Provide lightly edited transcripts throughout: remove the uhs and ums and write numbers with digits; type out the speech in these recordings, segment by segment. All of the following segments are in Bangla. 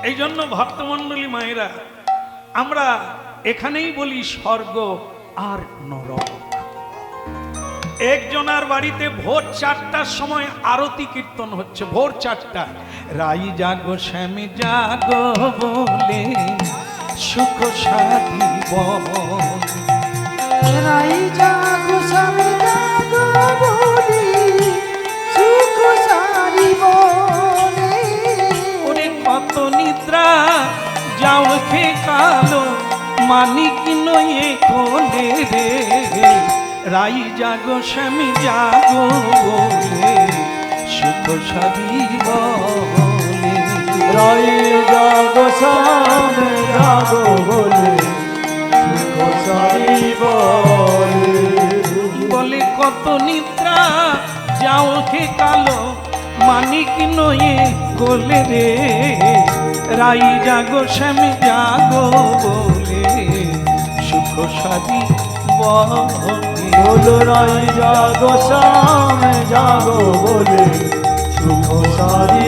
এই জন্য ভক্তমণ্ডলী মায়েরা আমরা এখানেই বলি স্বর্গ আর নরক। একজনার বাড়িতে ভোর 4টার সময় আরতি কীর্তন হচ্ছে, ভোর 4টা। রাই জাগো শ্যামে জাগো বলে সুখ সাধি রাই জাগো শ্যামে জাগো বলে সুখ সারিব। ওরে কত নিদ্রা যাও খে কালো মানিক নয়ে কোলে রে। রাই জাগো শ্যামে জাগো বলে সুখ সাধি বলে। রাই জাগো শ্যামে জাগো বলে সুখ সারি বলে কত নিদ্রা যাও খে কালো মানিক নয়ে কোলে রে। রাই জাগো শ্যামে জাগো বলে সুখ সাধি বলে। বলো রাই জাগো শ্যামে জাগো বলে সুখ সারি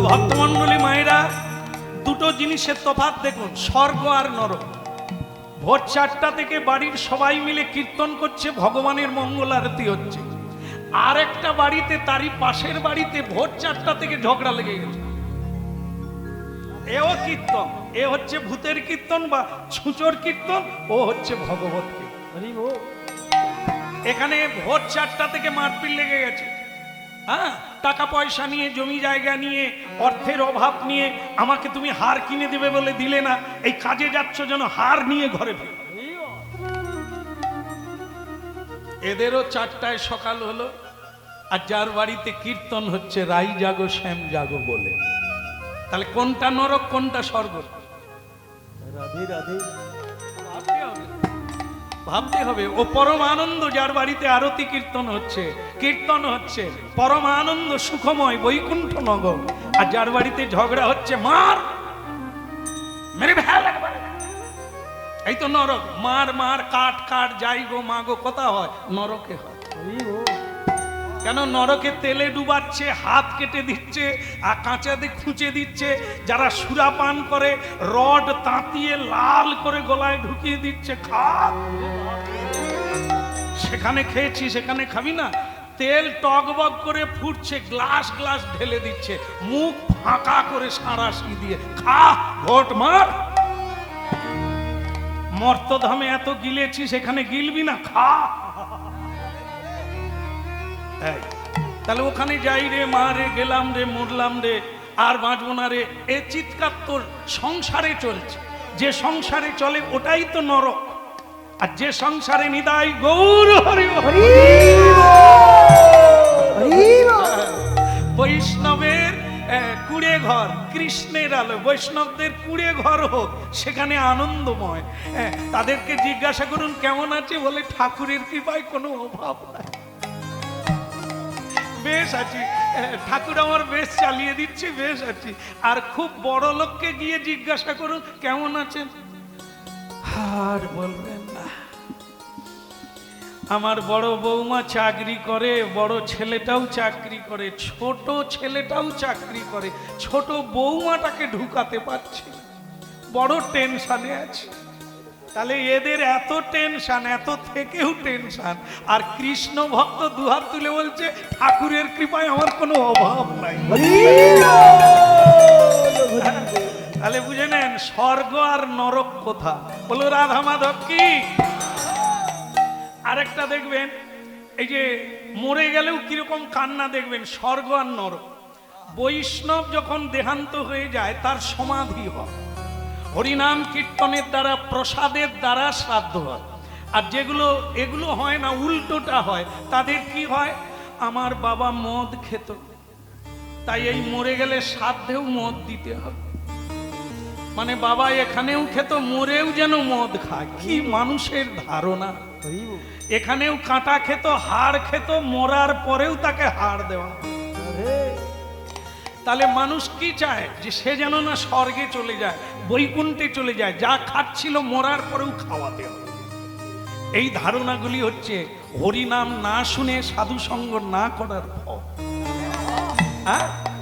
ভক্তমণ্ডলী মায়েরা, দুটো জিনিসের তফাৎ দেখুন, স্বর্গ আর নরক। ভোর 4টা থেকে বাড়ির সবাই মিলে কীর্তন করছে, ভগবানের মঙ্গল আরতি হচ্ছে। আর একটা বাড়িতে, তারই পাশের বাড়িতে ভোর 4টা থেকে ঝগড়া লেগে গেছে। এও কীর্তন, এ হচ্ছে ভূতের কীর্তন বা ছুঁচোর কীর্তন, ও হচ্ছে ভগবত কীর্তন। এখানে ভোর 4টা থেকে মারপিট লেগে গেছে। হ্যাঁ, টাকা পয়সা নিয়ে, জমি জায়গা নিয়ে, অর্থের অভাব নিয়ে। আমাকে তুমি হার কিনে দেবে বলে দিলে না, এই কাজে যাচ্ছ যেন হার নিয়ে ঘরে ফিরে। এদেরও 4টায় সকাল হলো, আর যার বাড়িতে কীর্তন হচ্ছে রাই জাগো শ্যাম জাগো বলে। তাহলে কোনটা নরক কোনটা স্বর্গ? রাধে রাধে। ভাবতে হবে। ও পরম আনন্দ, যার বাড়িতে আরতি কীর্তন হচ্ছে, কীর্তন হচ্ছে, পরম আনন্দ সুখময় বৈকুণ্ঠ নগর। আর যার বাড়িতে ঝগড়া হচ্ছে, মার মেরে ভ্যাল একবারে। এই তো নরক। মার মার, কাট কাট, যাই গো মা গো, কথা হয় নরকে হয়। কেন? নরকে তেলে ডুবাচ্ছে, হাত কেটে দিচ্ছে, আর কাঁচাতে খুঁচে দিচ্ছে। যারা সুরাপান করে রড তাঁতিয়ে লাল করে গলায় ঢুকিয়ে দিচ্ছে, খা। সেখানে খেয়েছি, সেখানে খাবি না। তেল টকবক করে ফুটছে, গ্লাস গ্লাস ঢেলে দিচ্ছে, মুখ ফাঁকা করে সাঁড়াশি দিয়ে, খা, ঘট মার। মর্তধামে এত গিলেছি, সেখানে গিলবি না, খা। তাহলে ওখানে যাই রে মা রে, গেলাম রে, মরলাম রে, আর বাঁচবো না রে, এ চিৎকার তোর সংসারে চলছে। যে সংসারে চলে ওটাই তো নরক। আর যে সংসারে নিদাই গৌর হরি হরি, বৈষ্ণবের কুড়ে ঘর, কৃষ্ণের আলো, বৈষ্ণবদের কুড়ে ঘর হোক, সেখানে আনন্দময়। তাদেরকে জিজ্ঞাসা করুন কেমন আছে, বলে ঠাকুরের কৃপায় কোনো অভাব নাই, বেশ আছি, ঠাকুর আমার বেশ চালিয়ে দিচ্ছে, বেশ আছি। আর খুব বড় লোককে গিয়ে জিজ্ঞাসা করুন কেমন আছেন, আর বলবেন না। আমার বড় বৌমা চাকরি করে, বড় ছেলেটাও চাকরি করে, ছোট ছেলেটাও চাকরি করে, ছোট বৌমাটাকে ঢুকাতে পারছে, বড় টেনশনে আছে। তাহলে এদের এত টেনশন, এত থেকেও টেনশন। আর কৃষ্ণ ভক্ত দুহাত তুলে বলছে ঠাকুরের কৃপায় আমার কোনো অভাব নাই। তাহলে বুঝে নেন স্বর্গ আর নরক কোথা। বলো রাধা মাধব কি। আরেকটা দেখবেন, এই যে মরে গেলেও কিরকম কান্না দেখবেন, স্বর্গ আর নরক। বৈষ্ণব যখন দেহান্ত হয়ে যায় তার সমাধি হয়, হরিনাম কীর্তনের দ্বারা, প্রসাদের দ্বারা শ্রাদ্ধ হয়। আর যেগুলো এগুলো হয় না, উল্টোটা হয়, তাদের কি হয়, আমার বাবা মদ খেত, তাই এই মরে গেলে শ্রাদ্ধেও মদ দিতে হবে। মানে বাবা এখানেও খেত, মরেও যেন মদ খায়। কি মানুষের ধারণা। এখানেও কাঁটা খেত, হাড় খেত, মরার পরেও তাকে হাড় দেওয়া। তাহলে মানুষ কি চায়, যে সে যেন না স্বর্গে চলে যায়, বৈকুণ্ঠে চলে যায়, যা খাচ্ছিল মরার পরেও খাওয়াতে হবে। এই ধারণাগুলি হচ্ছে হরিনাম না শুনে সাধু সঙ্গ না করার ফল।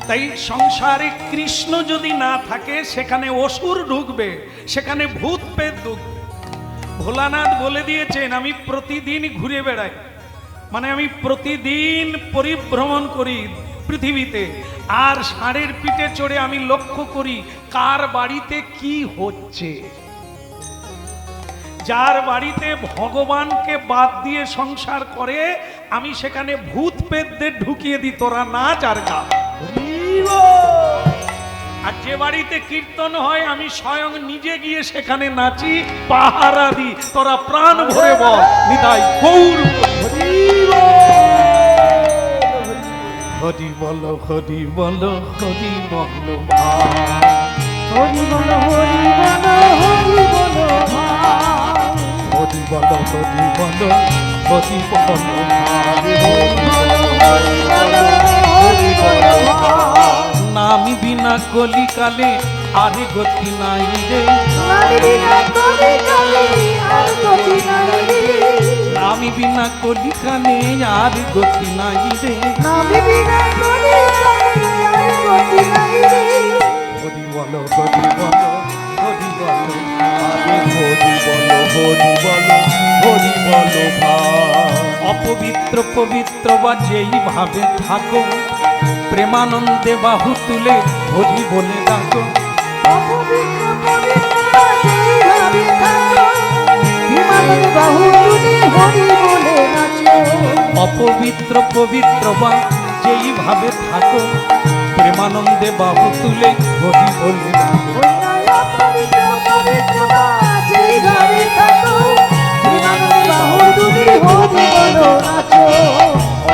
তাই সংসারে কৃষ্ণ যদি না থাকে সেখানে অসুর ঢুকবে, সেখানে ভূত প্রেত ঢুকবে। ভোলানাথ বলে দিয়েছেন আমি প্রতিদিন ঘুরে বেড়াই, মানে আমি প্রতিদিন পরিভ্রমণ করি পৃথিবীতে, আর ষাঁড়ের পিঠে চড়ে আমি লক্ষ্য করি কার বাড়িতে কি হচ্ছে। যার বাড়িতে ভগবানকে বাদ দিয়ে সংসার করে আমি সেখানে ভূত পেতদের ঢুকিয়ে দিই, তোরা নাচ আর গা। আর যে বাড়িতে কীর্তন হয় আমি স্বয়ং নিজে গিয়ে সেখানে নাচি, পাহারা দিই, তোরা প্রাণ ভরে বল নিতাই গৌর হরি বলো হরি বলো হরি বলো হরি বলো হরি বলো হরি বলো হরি বলো হরি বলো হরি বলো হরি বলো নামি বিনা কলিকালে আরে গতি নাই রে, নামি বিনা কলিকালে আর গতি নাই রে, নামি বিনা কলিকালে আর গতি নাই রে, নামি বিনা কলিকালে আর গতি নাই রে। হরি বলো হরি বলো হরি বলো আরে হরি বলো হরি বলো হরি বলো ভাই। অপবিত্র পবিত্র বা যেই ভাবে থাকো প্রেমানন্দে বাহু তুলে হরি বলে ডাকো। অপবিত্র পবিত্র যেইভাবে থাকো, বিমানের বাহু তুলে হরি বলে নাচো। অপবিত্র পবিত্র বা যেই ভাবে থাকো প্রেমানন্দে বাহু তুলে হরি বলে ডাকো। ওই নয় অপবিত্র পবিত্র যেইভাবে থাকো, বিমানের বাহু তুলে হরি বলো নাচো।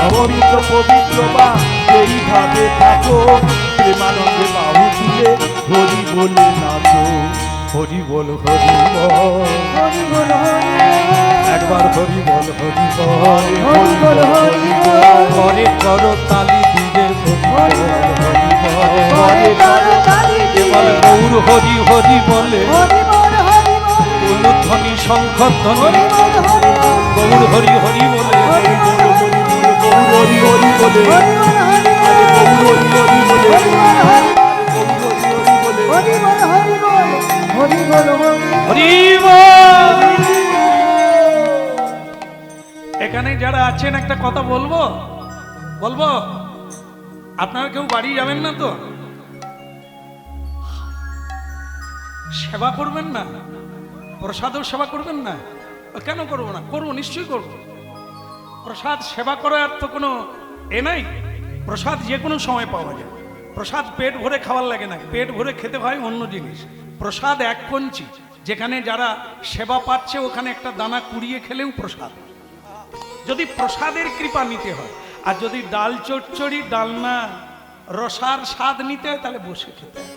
অপবিত্র পবিত্র বা যেইভাবে থাকো প্রেমানন্দে বাহু তুলে হরি বলে নাচো। হরি বল হরি বল হরি বলো হরি একবার হরি বল হরি বল হরি বলো হরি বল, করে করো তালি দিবে হরি বল হরি বল হরি বলো তালি কেবল দিয়ে গৌর হরি হরি বলে হরি বল হরি বল, উলুধ্বনি শঙ্খ ধ্বনি হরি বল হরি বল, গৌর হরি হরি বলে হরি বল হরি বল, হরি হরি বলে হরি বল হরি বল, আরে গৌর হরি হরি বলে হরি বল হরি বল, হরি হরি বলে হরি বল হরি বল, হরি বল হরি হরি বল। এখানে যারা আছেন একটা কথা বলবো বলবো, আপনারা কেউ বাড়ি যাবেন না তো? সেবা করবেন না? প্রসাদও সেবা করবেন না? কেন করবো না? করবো, নিশ্চয়ই করবো। প্রসাদ সেবা করার তো কোনো নাই। প্রসাদ যে কোনো সময় পাওয়া যায়। প্রসাদ পেট ভরে খাওয়ার লাগে না, পেট ভরে খেতে হয় অন্য জিনিস। প্রসাদ এক কঞ্চি, যেখানে যারা সেবা পাচ্ছে ওখানে একটা দানা কুড়িয়ে খেলেও প্রসাদ, যদি প্রসাদের কৃপা নিতে হয়। আর যদি ডাল চচ্চড়ি ডালনা রসার স্বাদ নিতে হয় তাহলে বসে খেতে হয়।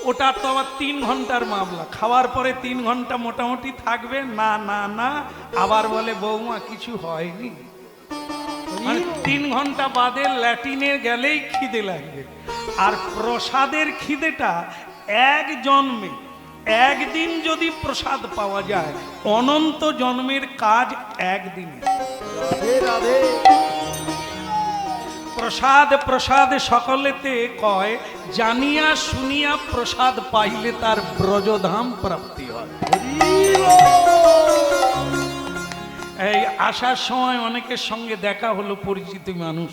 ওটা তো আবার 3 ঘন্টার মামলা, খাওয়ার পরে 3 ঘন্টা মোটামুটি থাকবে না না না, আবার বলে বৌমা কিছু হয়নি। মানে 3 ঘন্টা বাদে ল্যাটিনে গেলেই খিদে লাগবে। আর প্রসাদের খিদেটা এক জন্মে একদিন যদি প্রসাদ পাওয়া যায়, অনন্ত জন্মের কাজ একদিনে। রাধে রাধে প্রসাদ প্রসাদ সকলেতে কয়, জানিয়া শুনিয়া প্রসাদ পাইলে তার ব্রজধাম প্রাপ্তি হয়। এই আসার সময় অনেকের সঙ্গে দেখা হলো, পরিচিত মানুষ।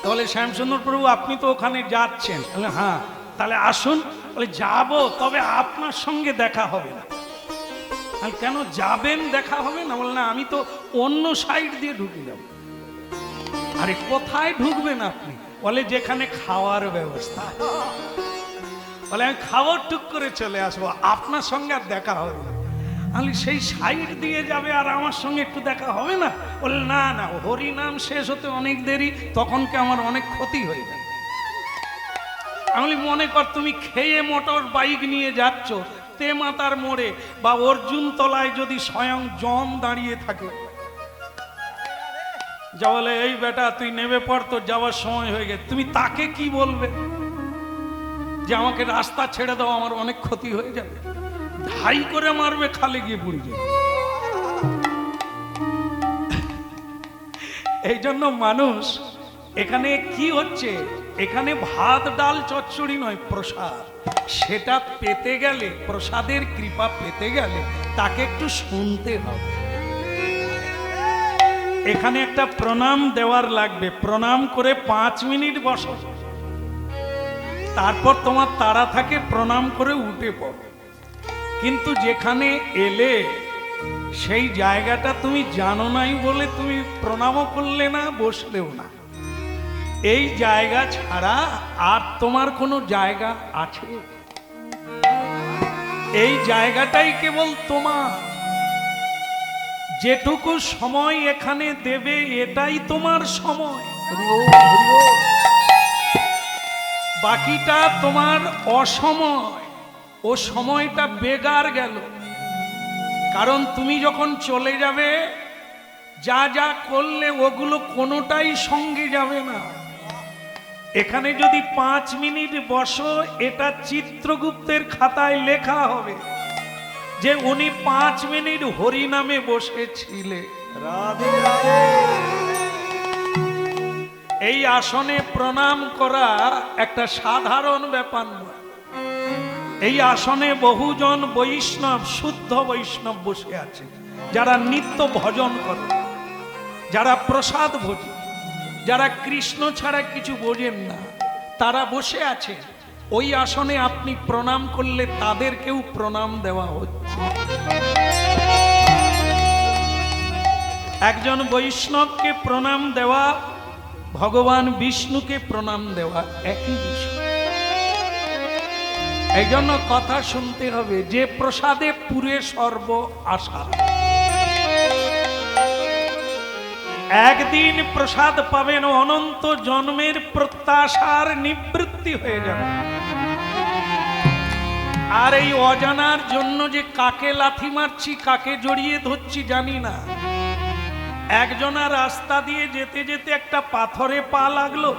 তাহলে শ্যামসুন্দর প্রভু আপনি তো ওখানে যাচ্ছেন? বলে হ্যাঁ। তাহলে আসুন। বলে যাবো, তবে আপনার সঙ্গে দেখা হবে না। কেন যাবেন, দেখা হবে না? বলে না, আমি তো অন্য সাইড দিয়ে ঢুকে যাব। আরে কোথায় ঢুকবেন আপনি? বলে যেখানে খাওয়ার ব্যবস্থা। বলে আমি খাবার টুক করে চলে আসবো, আপনার সঙ্গে আর দেখা হবে না। আমি সেই সাইড দিয়ে যাবে আর আমার সঙ্গে একটু দেখা হবে না? বলে না না, হরি নাম শেষ হতে অনেক দেরি, তখন কি আমার অনেক ক্ষতি হয়ে যায়। আমি মনে কর তুমি খেয়ে মোটর বাইক নিয়ে যাচ্ছ, তে মাতার মোড়ে বা অর্জুন তলায় যদি স্বয়ং জম দাঁড়িয়ে থাকে, যা বলে এই বেটা তুই নেমে পড়, তোর যাওয়ার সময় হয়ে গেছে, তুমি তাকে কি বলবে? যে আমাকে রাস্তা ছেড়ে দাও, আমার অনেক ক্ষতি হয়ে যাবে। ধাই করে মারবে, খালে গিয়ে পড়ে যাবে। এই জন্য মানুষ এখানে কি হচ্ছে, এখানে ভাত ডাল চচ্চড়ি নয়, প্রসাদ। সেটা পেতে গেলে, প্রসাদের কৃপা পেতে গেলে তাকে একটু শুনতে হবে। এখানে একটা প্রণাম দেওয়ার লাগবে, প্রণাম করে 5 মিনিট বসো, তারপর তোমার তাড়া থাকে প্রণাম করে উঠে পড়ো। কিন্তু যেখানে এলে সেই জায়গাটা তুমি জানো নাই বলে তুমি প্রণামও করলে না, বসলেও না। এই জায়গা ছাড়া আর তোমার কোনো জায়গা আছে? এই জায়গাটাই কেবল তোমার। যেটুকু সময় এখানে দেবে এটাই তোমার সময়, বাকিটা তোমার অসময়। ও সময়টা বেগার গেল। কারণ তুমি যখন চলে যাবে, যা যা করলে ওগুলো কোনোটাই সঙ্গে যাবে না। এখানে যদি 5 মিনিট বসো, এটা চিত্রগুপ্তের খাতায় লেখা হবে যে উনি 5 মিনিট হরিনামে বসেছিলেন। রাধে রাধে। এই আসনে প্রণাম করা একটা সাধারণ ব্যাপার নয়। এই আসনে বহুজন বৈষ্ণব, শুদ্ধ বৈষ্ণব বসে আছে, যারা নিত্য ভজন করে, যারা প্রসাদ ভোজন, যারা কৃষ্ণ ছাড়া কিছু বোঝেন না, তারা বসে আছে। ওই আসনে আপনি প্রণাম করলে তাদেরকেও প্রণাম দেওয়া হচ্ছে। একজন বৈষ্ণবকে প্রণাম দেওয়া, ভগবান বিষ্ণুকে প্রণাম দেওয়া একই বিষয়। এই জন্য কথা শুনতে হবে, যে প্রসাদে পুরে সর্ব আশা। একদিন প্রসাদ পাবেন, অনন্ত জন্মের প্রত্যাশার নিবৃত্তি হয়ে যাবে। আর এই অজানার জন্য যে কাকে লাথি মারছি, কাকে জড়িয়ে ধরছি জানি না। একজনা রাস্তা দিয়ে যেতে যেতে একটা পাথরে পা লাগলো,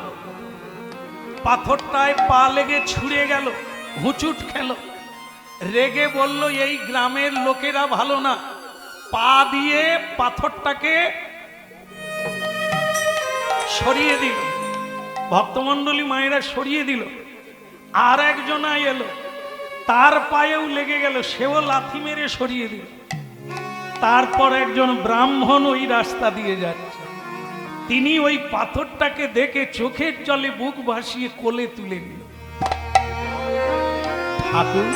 পাথরটায় পা লেগে ছুঁড়ে গেল, হুঁচুট খেল, রেগে বলল এই গ্রামের লোকেরা ভালো না, পা দিয়ে পাথরটাকে সরিয়ে দিল। ভক্তমণ্ডলী মায়েরা সরিয়ে দিল। আর একজনা এলো, তার পায়েও লেগে গেল, সেও লাথি মেরে সরিয়ে দিল। তারপর একজন ব্রাহ্মণ ওই রাস্তা দিয়ে যাচ্ছে, তিনি ওই পাথরটাকে দেখে চোখের জলে বুক ভাসিয়ে কোলে তুলে নিল। ঠাকুর,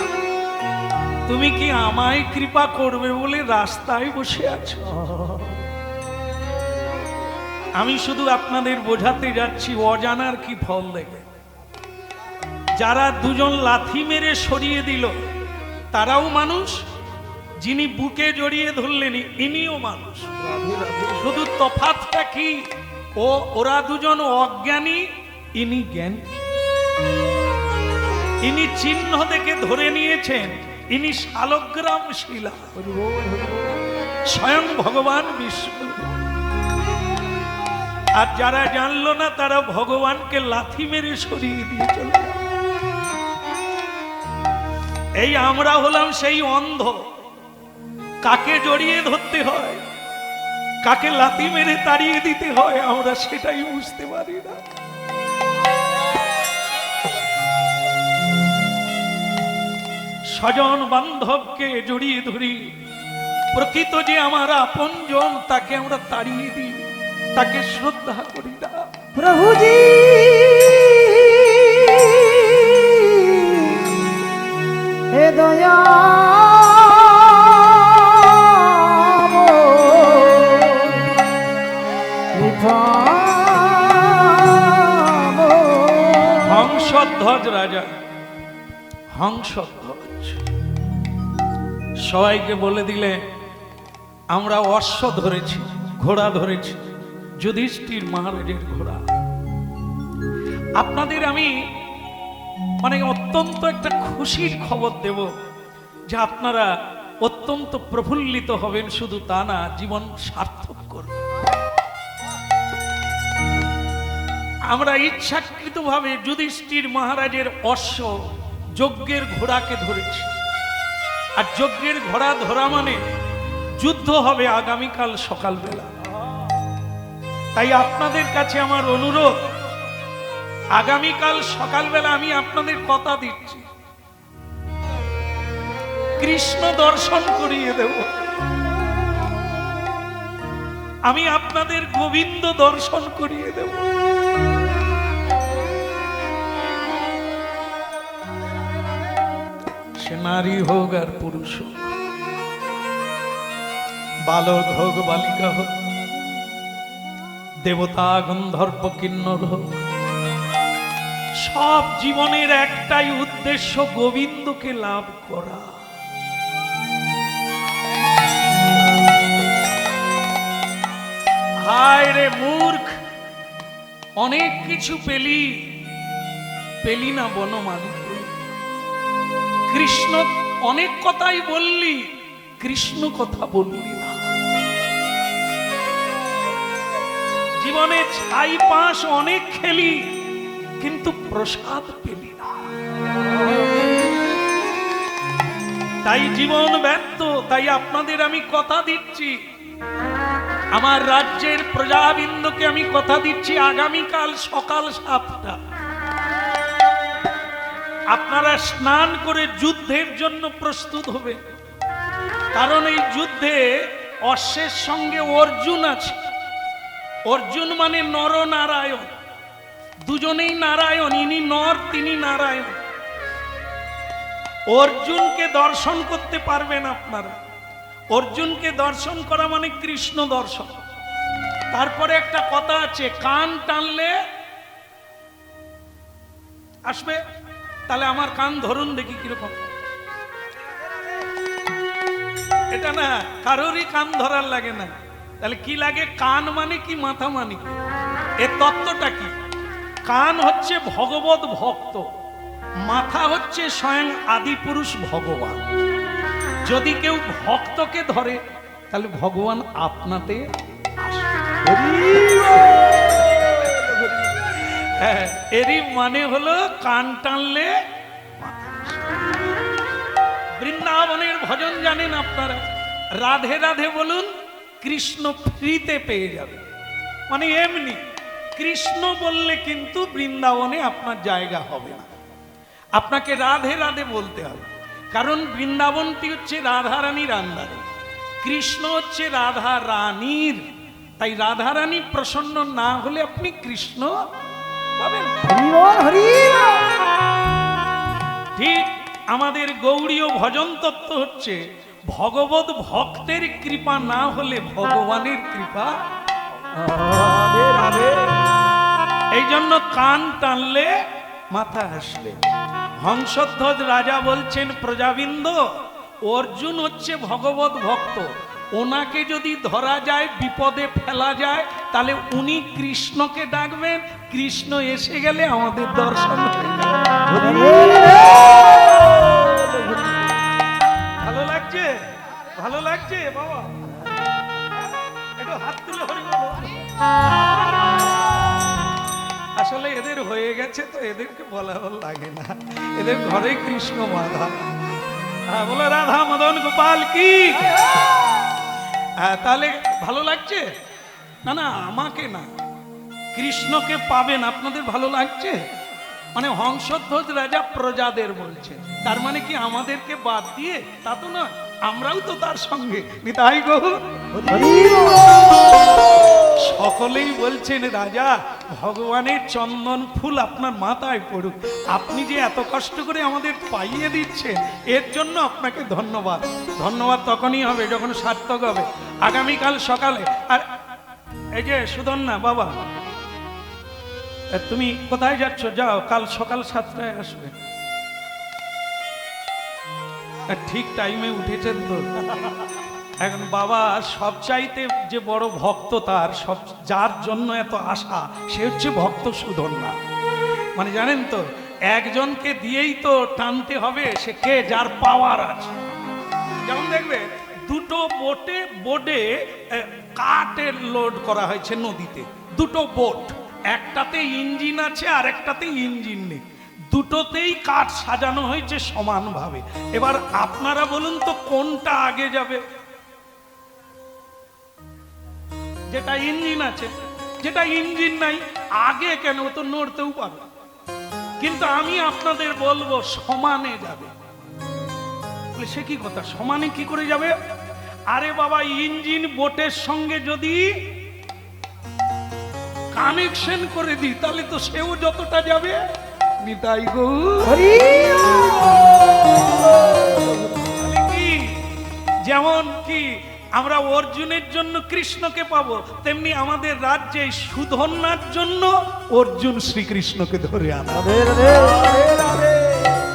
তুমি কি আমায় কৃপা করবে বলে রাস্তায় বসে আছো? আমি শুধু আপনাদের বোঝাতে যাচ্ছি অজানার কি ফল দেখে। যারা দুজন লাথি মেরে সরিয়ে দিল তারাও মানুষ, যিনি বুকে জড়িয়ে ধরলেন ইনিও মানুষ। শুধু তফাৎটা কি, ওরা দুজন অজ্ঞানী, ইনি জ্ঞানী। ইনি চিহ্ন দেখে ধরে নিয়েছেন, ইনি শালগ্রাম শিলা, স্বয়ং ভগবান বিষ্ণু। আর যারা জানলো না তারা ভগবানকে লাথি মেরে সরিয়ে দিয়ে চলে গেল। এই আমরা হলাম সেই অন্ধ, কাকে জড়িয়ে ধরতে হয়, কাকে লাথি মেরে তাড়িয়ে দিতে হয়, আমরা সেটাই বুঝতে পারি না। স্বজন বান্ধবকে জড়িয়ে ধরি, প্রকৃত যে আমার আপনজন তাকে আমরা তাড়িয়ে দিই, তাকে শ্রদ্ধা করি না। প্রভুজি হে দয়া হংসধ্বজ রাজা, হংসধ্বজ সবাইকে বলে দিলে আমরা অশ্ব ধরেছি, ঘোড়া ধরেছি, যুধিষ্ঠির মহারাজের ঘোড়া। আপনাদের আমি মানে অত্যন্ত একটা খুশির খবর দেব যে আপনারা অত্যন্ত প্রফুল্লিত হবেন, শুধু তা না, জীবন সার্থক করবেন। আমরা ইচ্ছাকৃতভাবে যুধিষ্ঠির মহারাজের অশ্ব যজ্ঞের ঘোড়াকে ধরেছি। আর যজ্ঞের ঘোড়া ধরা মানে যুদ্ধ হবে আগামীকাল সকালবেলা। তাই আপনাদের কাছে আমার অনুরোধ, আগামীকাল সকালবেলা আমি আপনাদের কথা দিচ্ছি, কৃষ্ণ দর্শন করিয়ে দেব। আমি আপনাদের গোবিন্দ দর্শন করিয়ে দেব। সে নারী হোক আর পুরুষ হোক, বালক হোক বালিকা হোক, দেবতা গন্ধর্ব কিন্নর হোক, সব জীবনের একটাই উদ্দেশ্য, গোবিন্দকে লাভ করা। হায় রে মূর্খ, অনেক কিছু পেলি না বনমালী। কৃষ্ণ অনেক কথাই বললি, কৃষ্ণ কথা বললি না। জীবনে ছাই পাশ অনেক খেলি, কিন্তু প্রসাদ পেলি না। তাই জীবন ব্যর্থ। তাই আপনাদের আমি কথা দিচ্ছি, আমার রাজ্যের প্রজাবৃন্দকে আমি কথা দিচ্ছি, আগামীকাল সকাল 7টা আপনারা স্নান করে যুদ্ধের জন্য প্রস্তুত হবে। কারণ এই যুদ্ধে অশ্বের সঙ্গে অর্জুন আছে। অর্জুন মানে নরনারায়ণ, দুজনেই নারায়ণ, ইনি নর তিনি নারায়ণ। অর্জুনকে দর্শন করতে পারবেন আপনারা। অর্জুনকে দর্শন করা মানে কৃষ্ণ দর্শন। তারপরে একটা কথা আছে, কান টানলে আসবে। তাহলে আমার কান ধরুন দেখি কিরকম। এটা না, কারোরই কান ধরার লাগে না। তাহলে কি লাগে? কান মানে কি, মাথা মানে কি? এর তত্ত্বটা কি? কান হচ্ছে ভগবত ভক্ত, মাথা হচ্ছে স্বয়ং আদিপুরুষ ভগবান। যদি কেউ ভক্তকে ধরে তাহলে ভগবান আপনাতে এরই মানে হলো কান টানলে। বৃন্দাবনের ভজন জানেন আপনারা, রাধে রাধে বলুন, কৃষ্ণ ফ্রিতে পেয়ে যাবে। মানে এমনি কৃষ্ণ বললে কিন্তু বৃন্দাবনে আপনার জায়গা হবে না, আপনাকে রাধে রাধে বলতে হবে। কারণ বৃন্দাবনটি হচ্ছে রাধা রানীর আন্ডারে, কৃষ্ণ হচ্ছে রাধা রানীর। তাই রাধা রানী প্রসন্ন না হলে আপনি কৃষ্ণ পাবেন। ঠিক আমাদের গৌড়ীয় ভজন তত্ত্ব হচ্ছে, ভগবত ভক্তের কৃপা না হলে ভগবানের কৃপা। এই জন্য কান টানলে মাথা হাসলে। হংসধ্বজ রাজা বলছেন, প্রজাবৃন্দ, অর্জুন হচ্ছে ভগবত ভক্ত, ওনাকে যদি ধরা যায়, বিপদে ফেলা যায়, তাহলে উনি কৃষ্ণকে ডাকবেন, কৃষ্ণ এসে গেলে আমাদের দর্শন হয়ে যাবে। ভালো লাগছে? ভালো লাগছে বাবা? একটু হাত তুলে হরি বলো। আসলে এদের হয়ে গেছে তো, এদেরকে বলা লাগে না, এদের ঘরে কৃষ্ণ মাধা। বলো রাধা মদন গোপাল কি। তাহলে ভালো লাগছে? না না, আমাকে না, কৃষ্ণকে পাবেন। আপনাদের ভালো লাগছে? মানে হংসধ্বজ রাজা প্রজাদের বলছে, তার মানে কি আমাদেরকে বাদ দিয়ে? তা তো না, আমরাও তো তার সঙ্গে। নিতাই গৌর। সকলেই বলছেন, রাজা ভগবানের চন্দন ফুল আপনার মাথায় পড়ুক, আপনি যে এত কষ্ট করে আমাদের পাইয়ে দিচ্ছেন, এর জন্য আপনাকে ধন্যবাদ। ধন্যবাদ তখনই হবে যখন সার্থক হবে। আগামীকাল সকালে। আর এই যে সুধন্যা বাবা, তুমি কোথায় যাচ্ছ? যাও, কাল সকাল 7টায় আসবে। ঠিক টাইমে উঠেছেন তো। এখন বাবা সবচাইতে যে বড় ভক্ত, তার সব যার জন্য এত আশা, সে হচ্ছে ভক্ত সুধন্যা। মানে জানেন তো, একজনকে দিয়েই তো টানতে হবে। সে কে? যার পাওয়ার আছে। যেমন দেখবে দুটো বোটে কাঠের লোড করা হয়েছে নদীতে, দুটো বোট, একটাতে ইঞ্জিন আছে আর একটাতে ইঞ্জিন নেই, দুটোতেই কাঠ সাজানো হয়েছে সমানভাবে। এবার আপনারা বলুন তো কোনটা আগে যাবে? যেটা ইঞ্জিন আছে। যেটা ইঞ্জিন নাই, আগে কেন, ও তো নড়তেও পারে। কিন্তু আমি আপনাদের বলবো সমানে যাবে। বলে সে কি কথা, সমানে কি করে যাবে? আরে বাবা, ইঞ্জিন বোটের সঙ্গে যদি কানেকশন করে দিই তাহলে তো সেও যতটা যাবে। নিতাই গো, হরি তাহলে কি, যেমন কি আমরা অর্জুনের জন্য কৃষ্ণকে পাবো, তেমনি আমাদের রাজ্যে সুধন্যার জন্য অর্জুন শ্রীকৃষ্ণকে ধরে আনা। রাধে রাধে রাধে।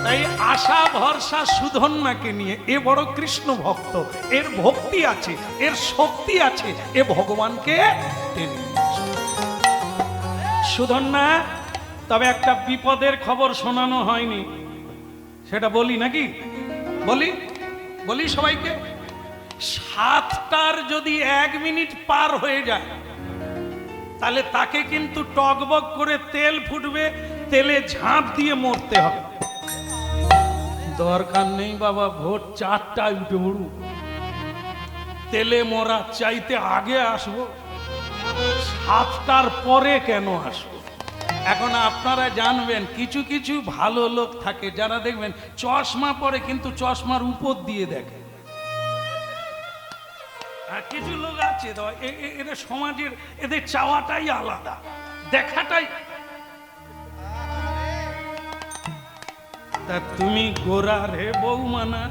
তাই আশা ভরসা সুধন্যাকে নিয়ে। এ বড় কৃষ্ণ ভক্ত, এর ভক্তি আছে, এর শক্তি আছে, এ ভগবানকে টেনে নিয়েছে। সুধন্যা, তবে একটা বিপদের খবর শোনানো হয়নি, সেটা বলি নাকি? বলি বলি সবাইকে। 7টার যদি 1 মিনিট পার হয়ে যায় তাহলে তাকে কিন্তু টকবক করে তেল ফুটবে, তেলে ঝাঁপ দিয়ে মরতে হবে। দরকার নেই বাবা ভোর 4টায় উঠে পড়ু, তেলে মরা চাইতে আগে আসবো, 7টার পরে কেন আসবো? এখন আপনারা জানবেন, কিছু কিছু ভালো লোক থাকে যারা দেখবেন চশমা পরে কিন্তু চশমার উপর দিয়ে দেখে। আর কিছু লোক আছে এদের সমাজের, এদের চাওয়াটাই আলাদা, দেখাটাই। তা তুমি গোরা রে বৌমানা,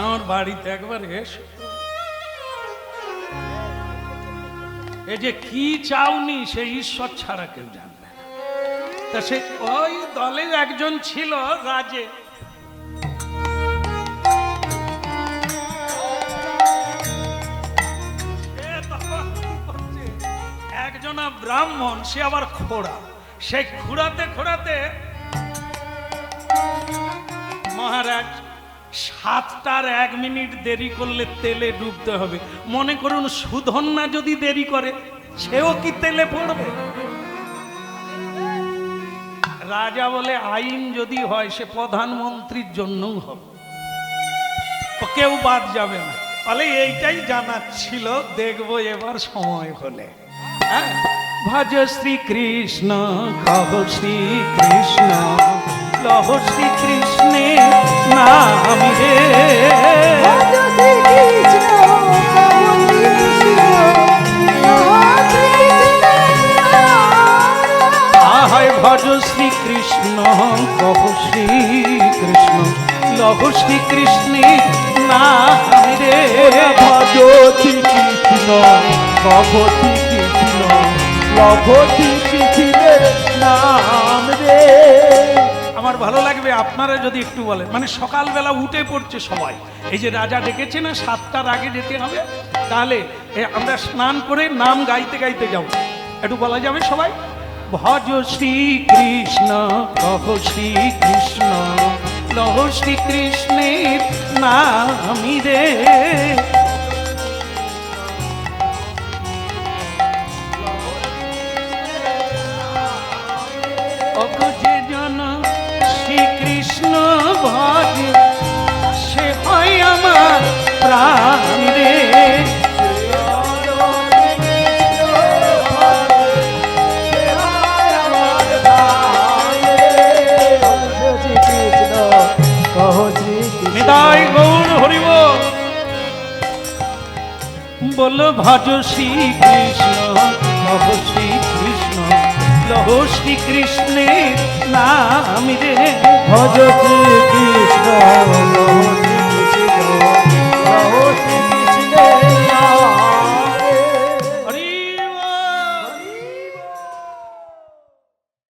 আমার বাড়িতে একবার এসো। এই যে কি চাওনি সে ঈশ্বর ছাড়া কেউ জানবে না। তা সে ওই দলে একজন ছিল রাজে, একজনা ব্রাহ্মণ, সে আবার খোড়া। সে খুঁড়াতে খুঁড়াতে মহারাজ 7টার 1 মিনিট দেরি করলে তেলে ডুবতে হবে। মনে করুন সুধন্যা যদি দেরি করে, সেও কি তেলে পড়বে? রাজা বলে আইন যদি হয় সে প্রধানমন্ত্রীর জন্যও হবে, কেউ বাদ যাবে না। তাহলে এইটাই জানার ছিল, দেখবো এবার সময় হলে। ভজ শ্রী কৃষ্ণ, কহ শ্রী কৃষ্ণ, লহ শ্রী কৃষ্ণে নাম রে। ভজ শ্রী কৃষ্ণ, কহ শ্রী কৃষ্ণ, লহ শ্রী কৃষ্ণ। আহায় ভজ শ্রী কৃষ্ণ, কহ শ্রী কৃষ্ণ, লহ শ্রী কৃষ্ণে নাম রে। ভজ শ্রী কৃষ্ণ, কহ শ্রী কৃষ্ণ, লভ শ্রী কৃষ্ণের নাম রে। আমার ভালো লাগবে আপনারা যদি একটু বলেন, মানে সকালবেলা উঠে পড়ছে সবাই, এই যে রাজা ডেকেছে না 7টার আগে যেতে হবে, তাহলে আমরা স্নান করে নাম গাইতে গাইতে যাব। একটু বলা যাবে সবাই? ভজ শ্রী কৃষ্ণ, কহ শ্রী কৃষ্ণ, লহ শ্রী কৃষ্ণের নাম রে। যে জন শ্রীকৃষ্ণ ভজ, সে হয় আমার প্রাণ রে। নিতাই গৌর হরিব বল। ভজ শ্রী কৃষ্ণ, লহ শ্রী কৃষ্ণ, লহ শ্রী কৃষ্ণের নাম রে। ভজ শ্রী কৃষ্ণ,